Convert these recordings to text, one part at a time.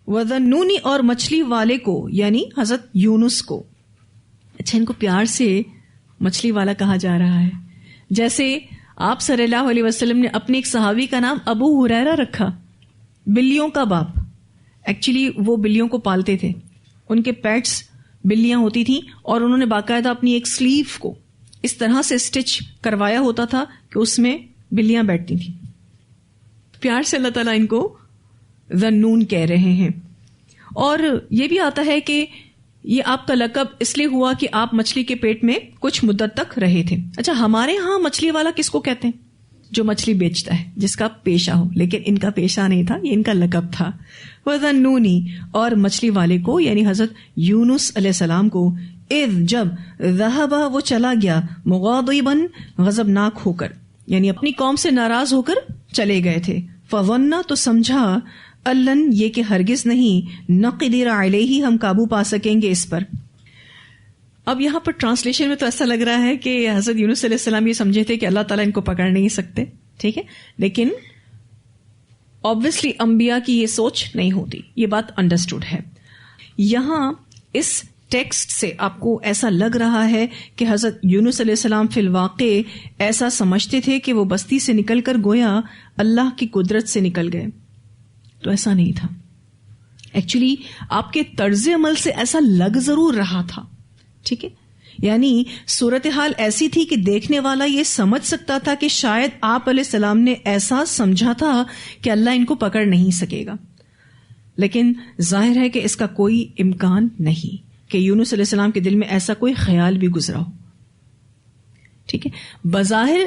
وَذَنُّونِ اور مچھلی والے کو یعنی حضرت یونس کو. اچھا ان کو پیار سے مچھلی والا کہا جا رہا ہے. جیسے آپ صلی اللہ علیہ وسلم نے اپنے ایک صحابی کا نام ابو ہریرہ رکھا، بلیوں کا باپ. ایکچولی وہ بلیوں کو پالتے تھے، ان کے پیٹس بلیاں ہوتی تھیں، اور انہوں نے باقاعدہ اپنی ایک سلیو کو اس طرح سے اسٹچ کروایا ہوتا تھا کہ اس میں بلیاں بیٹھتی تھیں. پیار سے اللہ تعالیٰ ان کو ذنون کہہ رہے ہیں. اور یہ بھی آتا ہے کہ یہ آپ کا لقب اس لیے ہوا کہ آپ مچھلی کے پیٹ میں کچھ مدت تک رہے تھے. اچھا ہمارے ہاں مچھلی والا کس کو کہتے ہیں؟ جو مچھلی بیچتا ہے، جس کا پیشہ ہو. لیکن ان کا پیشہ نہیں تھا، یہ ان کا لقب تھا. وَذَنُّونِ اور مچھلی والے کو یعنی حضرت یونس علیہ السلام کو، اذ جب ذہبا وہ چلا گیا، مغاضباً غضبناک ہو کر، یعنی اپنی قوم سے ناراض ہو کر چلے گئے تھے. فظن تو سمجھا، الن یہ کہ ہرگز نہیں، نقدر علیہ ہم قابو پا سکیں گے اس پر. اب یہاں پر ٹرانسلیشن میں تو ایسا لگ رہا ہے کہ حضرت یونس علیہ السلام یہ سمجھے تھے کہ اللہ تعالیٰ ان کو پکڑ نہیں سکتے، ٹھیک ہے، لیکن obviously انبیاء کی یہ سوچ نہیں ہوتی. یہ بات انڈرسٹوڈ ہے. یہاں اس ٹیکسٹ سے آپ کو ایسا لگ رہا ہے کہ حضرت یونس علیہ السلام فی الواقع ایسا سمجھتے تھے کہ وہ بستی سے نکل کر گویا اللہ کی قدرت سے نکل گئے. تو ایسا نہیں تھا. ایکچولی آپ کے طرز عمل سے ایسا لگ ضرور رہا تھا، ٹھیک ہے، یعنی صورتحال ایسی تھی کہ دیکھنے والا یہ سمجھ سکتا تھا کہ شاید آپ علیہ السلام نے ایسا سمجھا تھا کہ اللہ ان کو پکڑ نہیں سکے گا. لیکن ظاہر ہے کہ اس کا کوئی امکان نہیں کہ یونس علیہ السلام کے دل میں ایسا کوئی خیال بھی گزرا ہو. ٹھیک ہے، بظاہر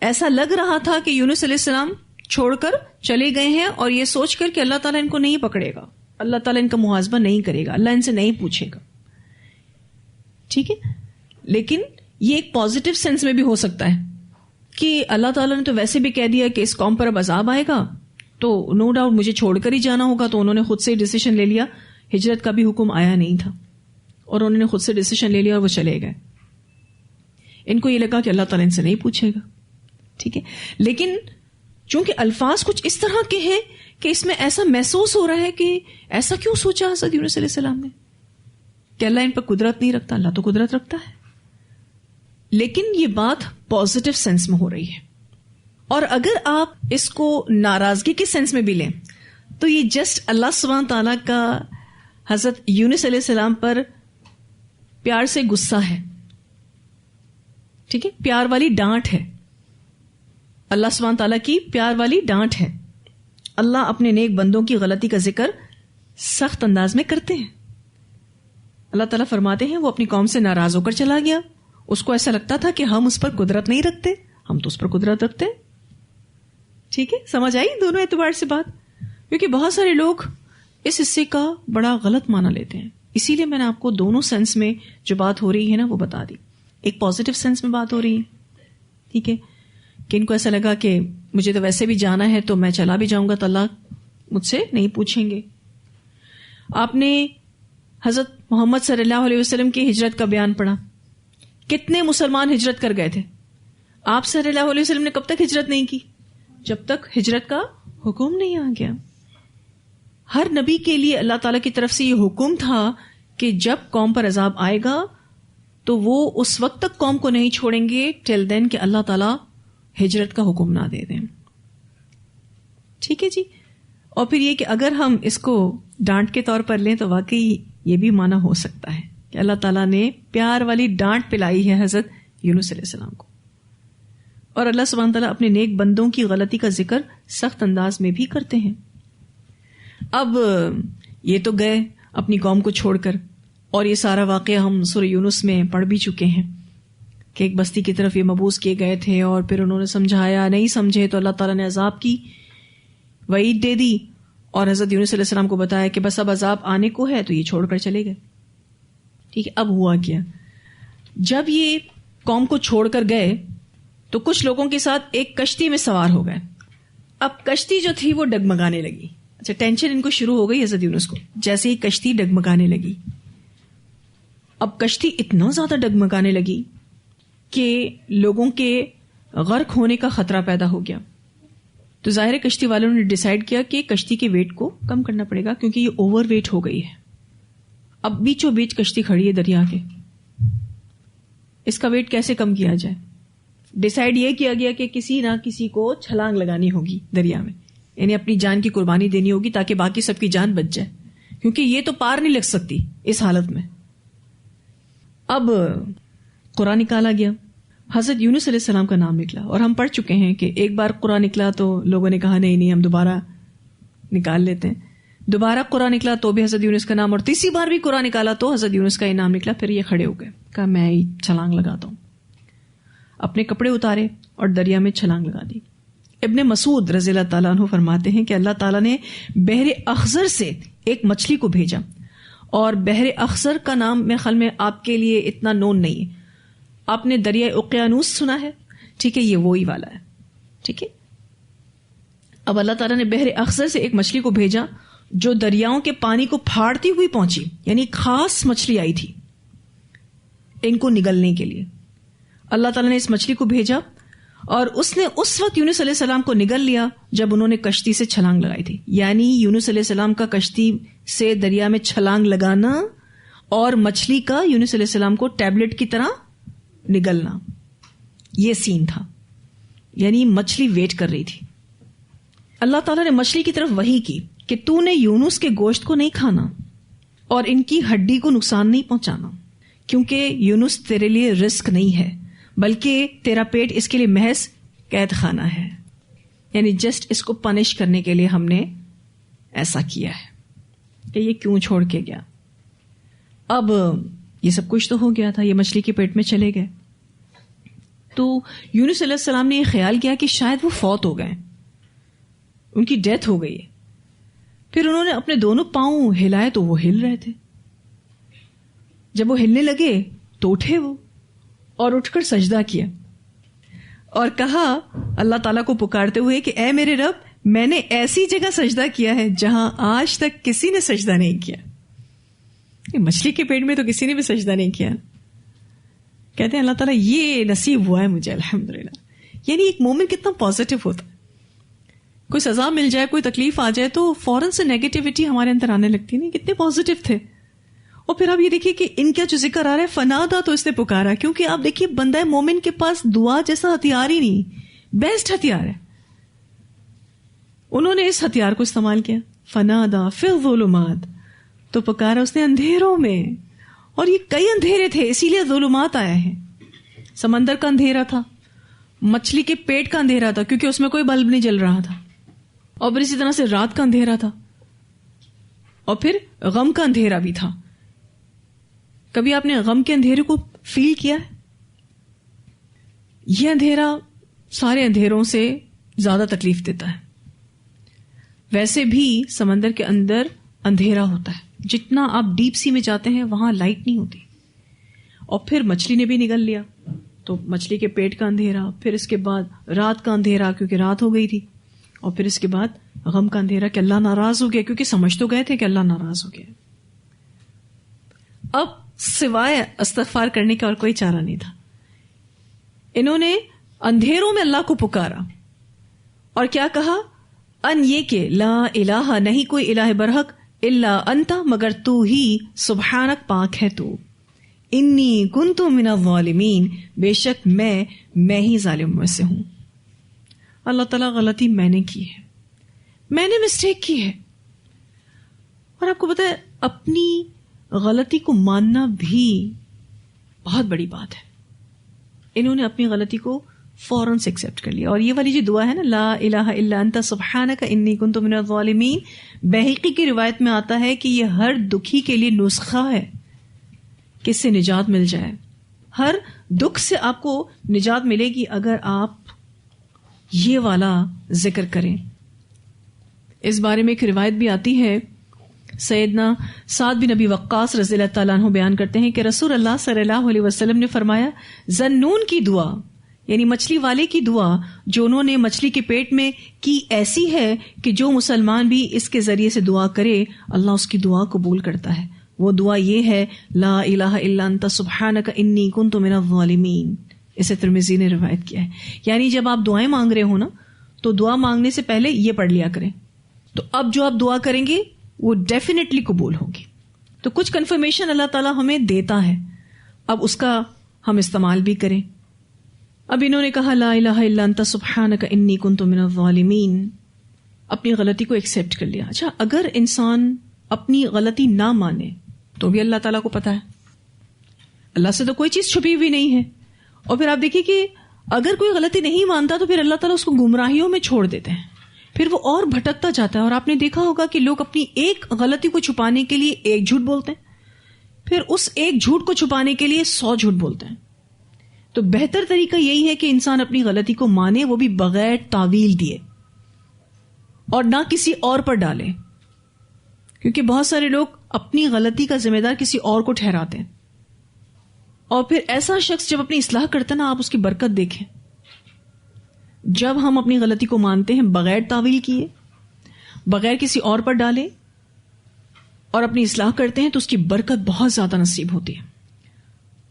ایسا لگ رہا تھا کہ یونس علیہ السلام چھوڑ کر چلے گئے ہیں اور یہ سوچ کر کہ اللہ تعالیٰ ان کو نہیں پکڑے گا، اللہ تعالیٰ ان کا محاسبہ نہیں کرے گا، اللہ ان سے نہیں پوچھے گا. ٹھیک ہے، لیکن یہ ایک پازیٹیو سینس میں بھی ہو سکتا ہے کہ اللہ تعالیٰ نے تو ویسے بھی کہہ دیا کہ اس قوم پر اب عذاب آئے گا، تو نو ڈاؤٹ مجھے چھوڑ کر ہی جانا ہوگا. تو انہوں نے خود سے ڈیسیشن لے لیا، ہجرت کا بھی حکم آیا نہیں تھا اور انہوں نے خود سے ڈیسیشن لے لیا اور وہ چلے گئے. ان کو یہ لگا کہ اللہ تعالیٰ ان سے نہیں پوچھے گا. ٹھیک ہے، لیکن چونکہ الفاظ کچھ اس طرح کے ہیں کہ اس میں ایسا محسوس ہو رہا ہے کہ ایسا کیوں سوچا حضرت یونس علیہ السلام نے کہ اللہ ان پر قدرت نہیں رکھتا. اللہ تو قدرت رکھتا ہے. لیکن یہ بات پازیٹیو سینس میں ہو رہی ہے. اور اگر آپ اس کو ناراضگی کے سینس میں بھی لیں تو یہ جسٹ اللہ سبحانہ تعالیٰ کا حضرت یونس علیہ السلام پر پیار سے غصہ ہے. ٹھیک ہے، پیار والی ڈانٹ ہے، اللہ سبحانہ تعالیٰ کی پیار والی ڈانٹ ہے. اللہ اپنے نیک بندوں کی غلطی کا ذکر سخت انداز میں کرتے ہیں. اللہ تعالیٰ فرماتے ہیں وہ اپنی قوم سے ناراض ہو کر چلا گیا. اس کو ایسا لگتا تھا کہ ہم اس پر قدرت نہیں رکھتے، ہم تو اس پر قدرت رکھتے. ٹھیک ہے، سمجھ آئی دونوں اعتبار سے بات؟ کیونکہ بہت سارے لوگ اس حصے کا بڑا غلط معنی لیتے ہیں. اسی لیے میں نے آپ کو دونوں سینس میں جو بات ہو رہی ہے نا وہ بتا دی. ایک پازیٹیو سینس میں بات ہو رہی ہے، ٹھیک ہے، کہ ان کو ایسا لگا کہ مجھے تو ویسے بھی جانا ہے تو میں چلا بھی جاؤں گا تو اللہ مجھ سے نہیں پوچھیں گے. آپ نے حضرت محمد صلی اللہ علیہ وسلم کی ہجرت کا بیان پڑھا. کتنے مسلمان ہجرت کر گئے تھے؟ آپ صلی اللہ علیہ وسلم نے کب تک ہجرت نہیں کی؟ جب تک ہجرت کا حکم نہیں آ گیا. ہر نبی کے لیے اللہ تعالیٰ کی طرف سے یہ حکم تھا کہ جب قوم پر عذاب آئے گا تو وہ اس وقت تک قوم کو نہیں چھوڑیں گے ٹل دین کہ اللہ تعالیٰ ہجرت کا حکم نہ دے دیں. ٹھیک ہے جی. اور پھر یہ کہ اگر ہم اس کو ڈانٹ کے طور پر لیں تو واقعی یہ بھی معنی ہو سکتا ہے کہ اللہ تعالیٰ نے پیار والی ڈانٹ پلائی ہے حضرت یونس علیہ السلام کو. اور اللہ سبحانہ تعالیٰ اپنے نیک بندوں کی غلطی کا ذکر سخت انداز میں بھی کرتے ہیں. اب یہ تو گئے اپنی قوم کو چھوڑ کر، اور یہ سارا واقعہ ہم سورہ یونس میں پڑھ بھی چکے ہیں کہ ایک بستی کی طرف یہ مبعوث کیے گئے تھے اور پھر انہوں نے سمجھایا، نہیں سمجھے تو اللہ تعالیٰ نے عذاب کی وعید دے دی اور حضرت یونس علیہ السلام کو بتایا کہ بس اب عذاب آنے کو ہے، تو یہ چھوڑ کر چلے گئے. ٹھیک ہے، اب ہوا کیا؟ جب یہ قوم کو چھوڑ کر گئے تو کچھ لوگوں کے ساتھ ایک کشتی میں سوار ہو گئے. اب کشتی جو تھی وہ ڈگمگانے لگی. اچھا، ٹینشن ان کو شروع ہو گئی حضرت یونس کو جیسے ہی کشتی ڈگمگانے لگی. اب کشتی اتنا زیادہ ڈگمگانے لگی کہ لوگوں کے غرق ہونے کا خطرہ پیدا ہو گیا. تو ظاہر کشتی والوں نے ڈیسائیڈ کیا کہ کشتی کے ویٹ کو کم کرنا پڑے گا کیونکہ یہ اوور ویٹ ہو گئی ہے. اب بیچوں بیچ کشتی کھڑی ہے دریا کے, اس کا ویٹ کیسے کم کیا جائے؟ ڈیسائیڈ یہ کیا گیا کہ کسی نہ کسی کو چھلانگ لگانی ہوگی دریا میں, یعنی اپنی جان کی قربانی دینی ہوگی تاکہ باقی سب کی جان بچ جائے, کیونکہ یہ تو پار نہیں لگ سکتی اس حالت میں. اب قرآن نکالا گیا, حضرت یونس علیہ السلام کا نام نکلا, اور ہم پڑھ چکے ہیں کہ ایک بار قرآن نکلا تو لوگوں نے کہا نہیں ہم دوبارہ نکال لیتے ہیں. دوبارہ قرآن نکلا تو بھی حضرت یونس کا نام, اور تیسری بار بھی قرآن نکالا تو حضرت یونس کا یہ نام نکلا. پھر یہ کھڑے ہو گئے, کہا میں ہی چھلانگ لگاتا ہوں. اپنے کپڑے اتارے اور دریا میں چھلانگ لگا دی. ابن مسعود رضی اللہ تعالیٰ عنہ فرماتے ہیں کہ اللہ تعالیٰ نے بحر اخضر سے ایک مچھلی کو بھیجا, اور بحر اخضر کا نام میرے خیال میں آپ کے لیے اتنا نون نہیں ہے. آپ نے دریائے اقیانوس سنا ہے, ٹھیک ہے, یہ وہی والا ہے, ٹھیک ہے. اب اللہ تعالیٰ نے بحر اخضر سے ایک مچھلی کو بھیجا جو دریاؤں کے پانی کو پھاڑتی ہوئی پہنچی, یعنی خاص مچھلی آئی تھی ان کو نگلنے کے لیے. اللہ تعالیٰ نے اس مچھلی کو بھیجا اور اس نے اس وقت یونس علیہ السلام کو نگل لیا جب انہوں نے کشتی سے چھلانگ لگائی تھی. یعنی یونس علیہ السلام کا کشتی سے دریا میں چھلانگ لگانا اور مچھلی کا یونس علیہ السلام کو ٹیبلٹ کی طرح نگلنا, یہ سین تھا. یعنی مچھلی ویٹ کر رہی تھی. اللہ تعالیٰ نے مچھلی کی طرف وحی کی کہ تو نے یونس کے گوشت کو نہیں کھانا اور ان کی ہڈی کو نقصان نہیں پہنچانا, کیونکہ یونس تیرے لیے رزق نہیں ہے بلکہ تیرا پیٹ اس کے لیے محض قید خانہ ہے. یعنی جسٹ اس کو پنش کرنے کے لیے ہم نے ایسا کیا ہے کہ یہ کیوں چھوڑ کے گیا. اب یہ سب کچھ تو ہو گیا تھا, یہ مچھلی کے پیٹ میں چلے گئے. تو یونس علیہ السلام نے یہ خیال کیا کہ شاید وہ فوت ہو گئے, ان کی ڈیتھ ہو گئی ہے. پھر انہوں نے اپنے دونوں پاؤں ہلائے تو وہ ہل رہے تھے. جب وہ ہلنے لگے تو اٹھے وہ, اور اٹھ کر سجدہ کیا اور کہا اللہ تعالیٰ کو پکارتے ہوئے کہ اے میرے رب, میں نے ایسی جگہ سجدہ کیا ہے جہاں آج تک کسی نے سجدہ نہیں کیا. مچھلی کے پیٹ میں تو کسی نے بھی سجدہ نہیں کیا. کہتے ہیں اللہ تعالیٰ یہ نصیب ہوا ہے مجھے الحمدللہ. یعنی ایک مومن کتنا پازیٹو ہوتا ہے, کوئی سزا مل جائے, کوئی تکلیف آ جائے تو فوراً سے نیگیٹیوٹی ہمارے اندر آنے لگتی ہے. کتنے پازیٹو تھے. اور پھر آپ یہ دیکھیے کہ ان کا جو ذکر آ رہا ہے فنادا, تو اس نے پکارا, کیونکہ آپ دیکھیے بندہ مومن کے پاس دعا جیسا ہتھیار ہی نہیں, بیسٹ ہتھیار ہے. انہوں نے اس ہتھیار کو استعمال کیا, فنادا فی الظلمات, تو پکارا اس نے اندھیروں میں. اور یہ کئی اندھیرے تھے اسی لیے ظلمات آیا ہے. سمندر کا اندھیرا تھا, مچھلی کے پیٹ کا اندھیرا تھا کیونکہ اس میں کوئی بلب نہیں جل رہا تھا, اور پھر اسی طرح سے رات کا اندھیرا تھا, اور پھر غم کا اندھیرا بھی تھا. کبھی آپ نے غم کے اندھیرے کو فیل کیا ہے؟ یہ اندھیرا سارے اندھیروں سے زیادہ تکلیف دیتا ہے. ویسے بھی سمندر کے اندر اندھیرا ہوتا ہے, جتنا آپ ڈیپ سی میں جاتے ہیں وہاں لائٹ نہیں ہوتی. اور پھر مچھلی نے بھی نگل لیا تو مچھلی کے پیٹ کا اندھیرا, پھر اس کے بعد رات کا اندھیرا کیونکہ رات ہو گئی تھی, اور پھر اس کے بعد غم کا اندھیرا کہ اللہ ناراض ہو گیا, کیونکہ سمجھ تو گئے تھے کہ اللہ ناراض ہو گیا. اب سوائے استغفار کرنے کا اور کوئی چارہ نہیں تھا. انہوں نے اندھیروں میں اللہ کو پکارا اور کیا کہا, ان یہ کہ لا الہ, نہیں کوئی الہ برحق, الا انت, مگر تو ہی, سبحانک, پاک ہے تو, انی کنت من الظالمین, بے شک میں ہی ظالم میں سے ہوں. اللہ تعالیٰ غلطی میں نے کی ہے, میں نے مسٹیک کی ہے. اور آپ کو پتا ہے اپنی غلطی کو ماننا بھی بہت بڑی بات ہے. انہوں نے اپنی غلطی کو فوراً سے ایکسیپٹ کر لیا. اور یہ والی جو دعا ہے نا, لا الہ الا انت سبحانک انی کنت من الظالمین, بہقی کی روایت میں آتا ہے کہ یہ ہر دکھی کے لیے نسخہ ہے کہ اس سے نجات مل جائے. ہر دکھ سے آپ کو نجات ملے گی اگر آپ یہ والا ذکر کریں. اس بارے میں ایک روایت بھی آتی ہے, سیدنا سعد بن ابی وقاص رضی اللہ تعالیٰ عنہ بیان کرتے ہیں کہ رسول اللہ صلی اللہ علیہ وسلم نے فرمایا, ذنون کی دعا, یعنی مچھلی والے کی دعا جو انہوں نے مچھلی کے پیٹ میں کی, ایسی ہے کہ جو مسلمان بھی اس کے ذریعے سے دعا کرے اللہ اس کی دعا قبول کرتا ہے. وہ دعا یہ ہے, لا الہ الا انت سبحانک انی کنت من الظالمین. اسے ترمذی نے روایت کیا ہے. یعنی جب آپ دعائیں مانگ رہے ہو نا تو دعا مانگنے سے پہلے یہ پڑھ لیا کریں. تو اب جو آپ دعا کریں گے وہ ڈیفینیٹلی قبول ہوگی. تو کچھ کنفرمیشن اللہ تعالیٰ ہمیں دیتا ہے, اب اس کا ہم استعمال بھی کریں. اب انہوں نے کہا لا الہ الا انت سبحانک انی کنت من الظالمین, اپنی غلطی کو ایکسیپٹ کر لیا. اچھا, اگر انسان اپنی غلطی نہ مانے تو بھی اللہ تعالیٰ کو پتا ہے, اللہ سے تو کوئی چیز چھپی ہوئی نہیں ہے. اور پھر آپ دیکھیے کہ اگر کوئی غلطی نہیں مانتا تو پھر اللہ تعالیٰ اس کو گمراہیوں میں چھوڑ دیتے ہیں, پھر وہ اور بھٹکتا جاتا ہے. اور آپ نے دیکھا ہوگا کہ لوگ اپنی ایک غلطی کو چھپانے کے لیے ایک جھوٹ بولتے ہیں, پھر اس ایک جھوٹ کو چھپانے کے لیے 100 جھوٹ بولتے ہیں. تو بہتر طریقہ یہی ہے کہ انسان اپنی غلطی کو مانے, وہ بھی بغیر تعویل دیے اور نہ کسی اور پر ڈالے, کیونکہ بہت سارے لوگ اپنی غلطی کا ذمہ دار کسی اور کو ٹھہراتے ہیں. اور پھر ایسا شخص جب اپنی اصلاح کرتا ہے نا, آپ اس کی برکت دیکھیں. جب ہم اپنی غلطی کو مانتے ہیں بغیر تعویل کیے, بغیر کسی اور پر ڈالے اور اپنی اصلاح کرتے ہیں تو اس کی برکت بہت زیادہ نصیب ہوتی ہے.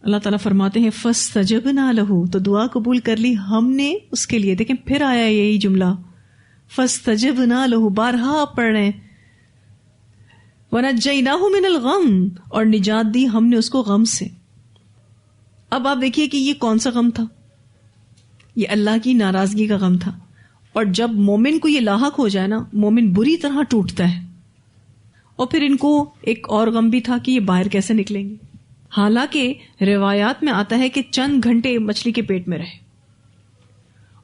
اللہ تعالیٰ فرماتے ہیں فاستجبنا لہ, تو دعا قبول کر لی ہم نے اس کے لیے. دیکھیں پھر آیا یہی جملہ فاستجبنا لہ, بارہا آپ پڑھ رہے ہیں. ونجیناہ من الغم, اور نجات دی ہم نے اس کو غم سے. اب آپ دیکھیے کہ یہ کون سا غم تھا, یہ اللہ کی ناراضگی کا غم تھا. اور جب مومن کو یہ لاحق ہو جائے نا, مومن بری طرح ٹوٹتا ہے. اور پھر ان کو ایک اور غم بھی تھا کہ یہ باہر کیسے نکلیں گے. حالانکہ روایات میں آتا ہے کہ چند گھنٹے مچھلی کے پیٹ میں رہے,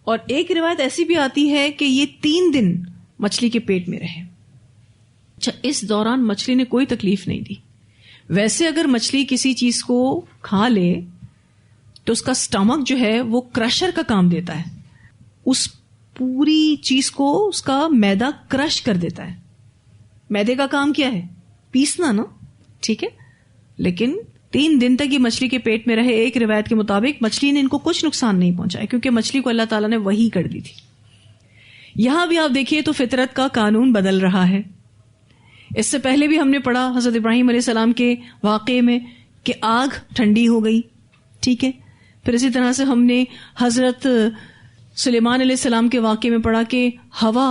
اور ایک روایت ایسی بھی آتی ہے کہ یہ 3 دن مچھلی کے پیٹ میں رہے. اچھا, اس دوران مچھلی نے کوئی تکلیف نہیں دی. ویسے اگر مچھلی کسی چیز کو کھا لے تو اس کا سٹمک جو ہے وہ کرشر کا کام دیتا ہے, اس پوری چیز کو اس کا میدا کرش کر دیتا ہے. میدے کا کام کیا ہے, پیسنا نا, ٹھیک ہے. لیکن 3 دن تک یہ مچھلی کے پیٹ میں رہے. ایک روایت کے مطابق مچھلی نے ان کو کچھ نقصان نہیں پہنچایا, کیونکہ مچھلی کو اللہ تعالیٰ نے وحی کر دی تھی. یہاں بھی آپ دیکھیے تو فطرت کا قانون بدل رہا ہے. اس سے پہلے بھی ہم نے پڑھا حضرت ابراہیم علیہ السلام کے واقعے میں کہ آگ ٹھنڈی ہو گئی, ٹھیک ہے. پھر اسی طرح سے ہم نے حضرت سلیمان علیہ السلام کے واقعے میں پڑھا کہ ہوا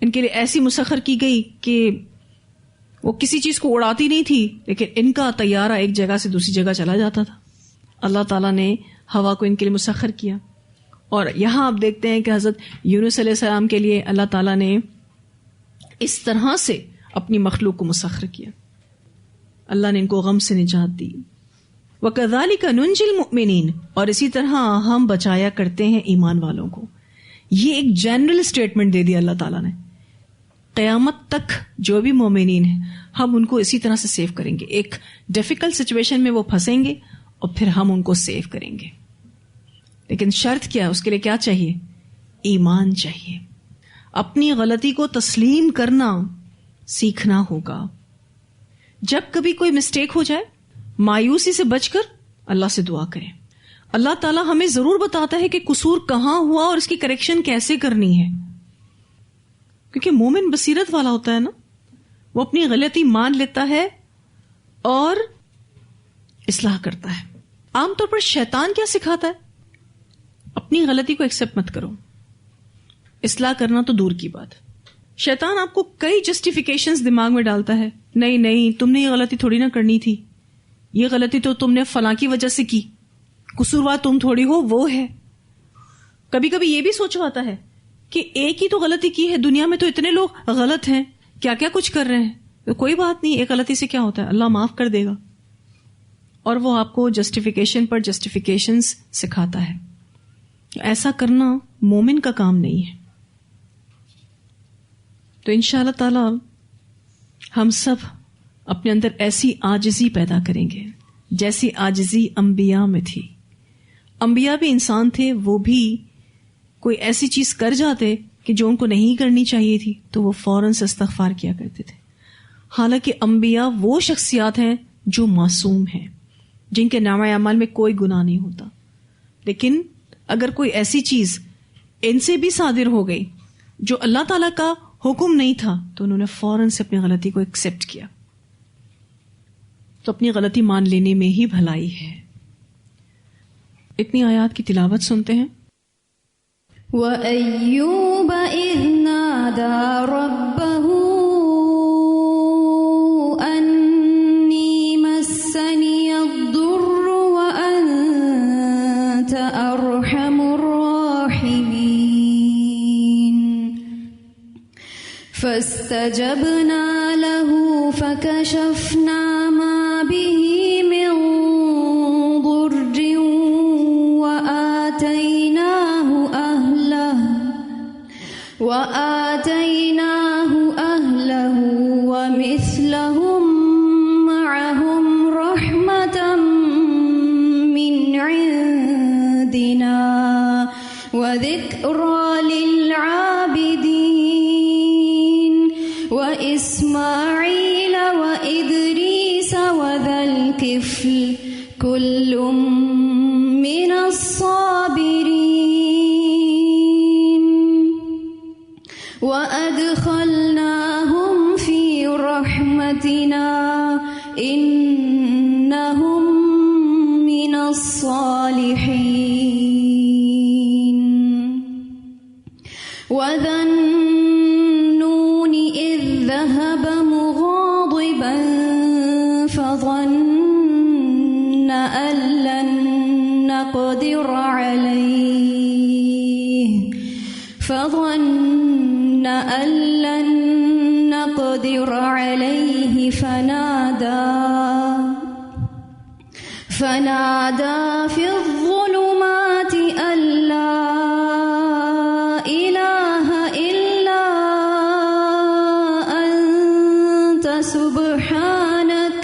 ان کے لیے ایسی مسخر کی گئی کہ وہ کسی چیز کو اڑاتی نہیں تھی, لیکن ان کا طیارہ ایک جگہ سے دوسری جگہ چلا جاتا تھا. اللہ تعالیٰ نے ہوا کو ان کے لیے مسخر کیا. اور یہاں آپ دیکھتے ہیں کہ حضرت یونس علیہ السلام کے لیے اللہ تعالیٰ نے اس طرح سے اپنی مخلوق کو مسخر کیا. اللہ نے ان کو غم سے نجات دی. وَكَذَلِكَ نُنْجِي الْمُؤْمِنِينَ, اور اسی طرح ہم بچایا کرتے ہیں ایمان والوں کو. یہ ایک جنرل اسٹیٹمنٹ دے دیا اللہ تعالیٰ نے. قیامت تک جو بھی مومنین ہیں ہم ان کو اسی طرح سے سیو کریں گے. ایک ڈیفیکلٹ سچویشن میں وہ پھنسیں گے اور پھر ہم ان کو سیو کریں گے. لیکن شرط کیا ہے, اس کے لیے کیا چاہیے, ایمان چاہیے. اپنی غلطی کو تسلیم کرنا سیکھنا ہوگا. جب کبھی کوئی مسٹیک ہو جائے مایوسی سے بچ کر اللہ سے دعا کریں. اللہ تعالیٰ ہمیں ضرور بتاتا ہے کہ قصور کہاں ہوا اور اس کی کریکشن کیسے کرنی ہے, کیونکہ مومن بصیرت والا ہوتا ہے نا, وہ اپنی غلطی مان لیتا ہے اور اصلاح کرتا ہے. عام طور پر شیطان کیا سکھاتا ہے, اپنی غلطی کو ایکسپٹ مت کرو, اصلاح کرنا تو دور کی بات. شیطان آپ کو کئی جسٹیفیکیشنز دماغ میں ڈالتا ہے. نہیں تم نے یہ غلطی تھوڑی نہ کرنی تھی, یہ غلطی تو تم نے فلاں کی وجہ سے کی, قصوروار تم تھوڑی ہو, وہ ہے. کبھی کبھی یہ بھی سوچواتا ہے کہ ایک ہی تو غلطی کی ہے, دنیا میں تو اتنے لوگ غلط ہیں, کیا کیا کچھ کر رہے ہیں, تو کوئی بات نہیں, ایک غلطی سے کیا ہوتا ہے, اللہ معاف کر دے گا. اور وہ آپ کو جسٹیفیکیشن پر جسٹیفیکیشنز سکھاتا ہے. ایسا کرنا مومن کا کام نہیں ہے. تو انشاءاللہ تعالی ہم سب اپنے اندر ایسی عاجزی پیدا کریں گے جیسی عاجزی انبیاء میں تھی. انبیاء بھی انسان تھے, وہ بھی کوئی ایسی چیز کر جاتے کہ جو ان کو نہیں کرنی چاہیے تھی تو وہ فوراً سے استغفار کیا کرتے تھے. حالانکہ انبیاء وہ شخصیات ہیں جو معصوم ہیں, جن کے نامہ اعمال میں کوئی گناہ نہیں ہوتا. لیکن اگر کوئی ایسی چیز ان سے بھی صادر ہو گئی جو اللہ تعالیٰ کا حکم نہیں تھا تو انہوں نے فوراً سے اپنی غلطی کو ایکسپٹ کیا. تو اپنی غلطی مان لینے میں ہی بھلائی ہے. اتنی آیات کی تلاوت سنتے ہیں. وَأَيُّوبَ إِذْ نَادَى رَبَّهُ أَنِّي مَسَّنِيَ الضُّرُّ وَأَنْتَ أَرْحَمُ الراحمين فاستجبنا له فكشفنا ما به من ضر وآتيناه أهله ومثلهم معهم رحمة من عندنا وذكرى للعابدين وإسماعيل وإدريس وذا الكفل كل من الصابرين وأدخلناهم في رحمتنا إنهم من الصالحين وذا النون إذ ذهب مغاضبا فظن أن لن نقدر عليه فنادى في الظلمات أن لا إله إلا أنت سبحانك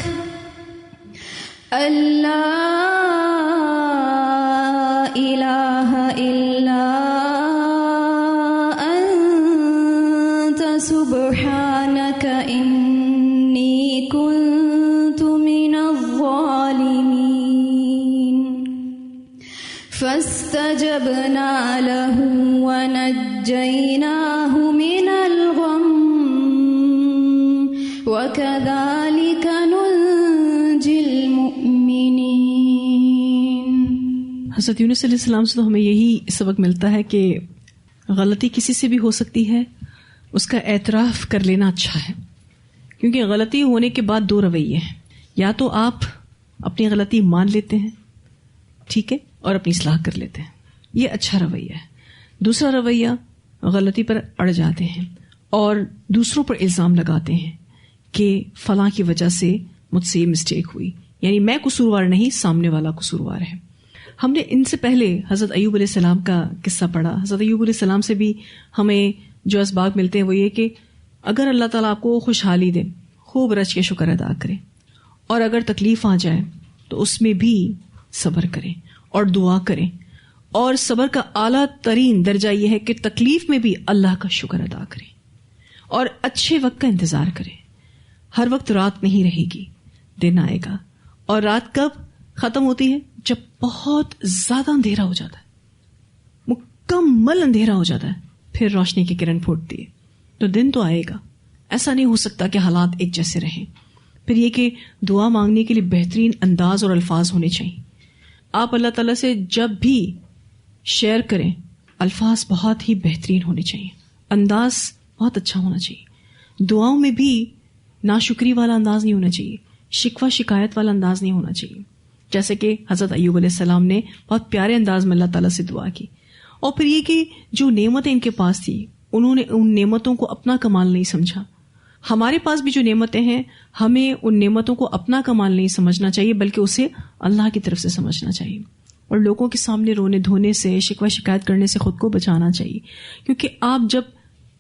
سبحانك إني كنت من الظالمين فاستجبنا له ونجيناه من الغم وكذلك ننجي المؤمنين. حضرت یونس علیہ السلام سے تو ہمیں یہی سبق ملتا ہے کہ غلطی کسی سے بھی ہو سکتی ہے، اس کا اعتراف کر لینا اچھا ہے، کیونکہ غلطی ہونے کے بعد دو رویے ہیں، یا تو آپ اپنی غلطی مان لیتے ہیں، ٹھیک ہے، اور اپنی اصلاح کر لیتے ہیں، یہ اچھا رویہ ہے. دوسرا رویہ غلطی پر اڑ جاتے ہیں اور دوسروں پر الزام لگاتے ہیں کہ فلاں کی وجہ سے مجھ سے یہ مسٹیک ہوئی، یعنی میں قصوروار نہیں، سامنے والا قصوروار ہے. ہم نے ان سے پہلے حضرت ایوب علیہ السلام کا قصہ پڑھا. حضرت ایوب علیہ السلام سے بھی ہمیں جو اسباق ملتے ہیں وہ یہ کہ اگر اللہ تعالیٰ آپ کو خوشحالی دے، خوب رچ کے شکر ادا کریں، اور اگر تکلیف آ جائے تو اس میں بھی صبر کریں اور دعا کریں. اور صبر کا اعلیٰ ترین درجہ یہ ہے کہ تکلیف میں بھی اللہ کا شکر ادا کریں اور اچھے وقت کا انتظار کریں. ہر وقت رات نہیں رہے گی، دن آئے گا. اور رات کب ختم ہوتی ہے؟ جب بہت زیادہ اندھیرا ہو جاتا ہے، مکمل اندھیرا ہو جاتا ہے، پھر روشنی کی کرن پھوٹتی ہے. تو دن تو آئے گا. ایسا نہیں ہو سکتا کہ حالات ایک جیسے رہیں. پھر یہ کہ دعا مانگنے کے لیے بہترین انداز اور الفاظ ہونے چاہیے. آپ اللہ تعالیٰ سے جب بھی شیئر کریں، الفاظ بہت ہی بہترین ہونے چاہیے، انداز بہت اچھا ہونا چاہیے. دعاؤں میں بھی ناشکری والا انداز نہیں ہونا چاہیے، شکوہ شکایت والا انداز نہیں ہونا چاہیے. جیسے کہ حضرت ایوب علیہ السلام نے بہت پیارے انداز میں اللہ تعالیٰ سے دعا کی. اور پھر یہ کہ جو نعمتیں ان کے پاس تھی، انہوں نے ان نعمتوں کو اپنا کمال نہیں سمجھا. ہمارے پاس بھی جو نعمتیں ہیں، ہمیں ان نعمتوں کو اپنا کمال نہیں سمجھنا چاہیے، بلکہ اسے اللہ کی طرف سے سمجھنا چاہیے. اور لوگوں کے سامنے رونے دھونے سے، شکوہ شکایت کرنے سے خود کو بچانا چاہیے. کیونکہ آپ جب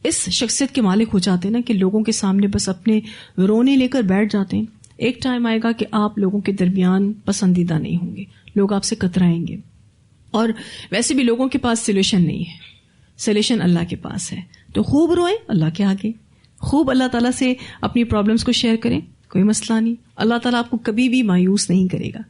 اس شخصیت کے مالک ہو جاتے ہیں نا کہ لوگوں کے سامنے بس اپنے رونے لے کر بیٹھ جاتے ہیں، ایک ٹائم آئے گا کہ آپ لوگوں کے درمیان پسندیدہ نہیں ہوں گے، لوگ آپ سے کترائیں گے. اور ویسے بھی لوگوں کے پاس سولوشن نہیں ہے، سولوشن اللہ کے پاس ہے. تو خوب روئیں اللہ کے آگے، خوب اللہ تعالیٰ سے اپنی پرابلمس کو شیئر کریں، کوئی مسئلہ نہیں. اللہ تعالیٰ آپ کو کبھی بھی مایوس نہیں کرے گا.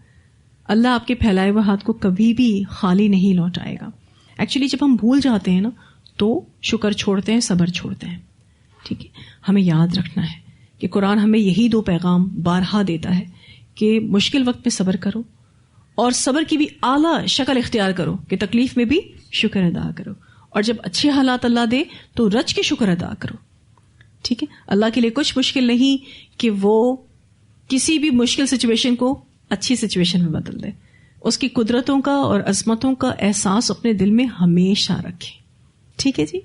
اللہ آپ کے پھیلائے ہوئے ہاتھ کو کبھی بھی خالی نہیں لوٹائے گا. ایکچولی جب ہم بھول جاتے ہیں نا تو شکر چھوڑتے ہیں، صبر چھوڑتے ہیں. ٹھیک ہے، ہمیں یاد رکھنا ہے کہ قرآن ہمیں یہی دو پیغام بارہا دیتا ہے کہ مشکل وقت میں صبر کرو، اور صبر کی بھی اعلیٰ شکل اختیار کرو کہ تکلیف میں بھی شکر ادا کرو. اور جب اچھے حالات اللہ دے تو رج کے شکر ادا کرو. ٹھیک ہے, اللہ کے لیے کچھ مشکل نہیں کہ وہ کسی بھی مشکل سچویشن کو اچھی سچویشن میں بدل دے. اس کی قدرتوں کا اور عظمتوں کا احساس اپنے دل میں ہمیشہ رکھیں. ٹھیک ہے جی.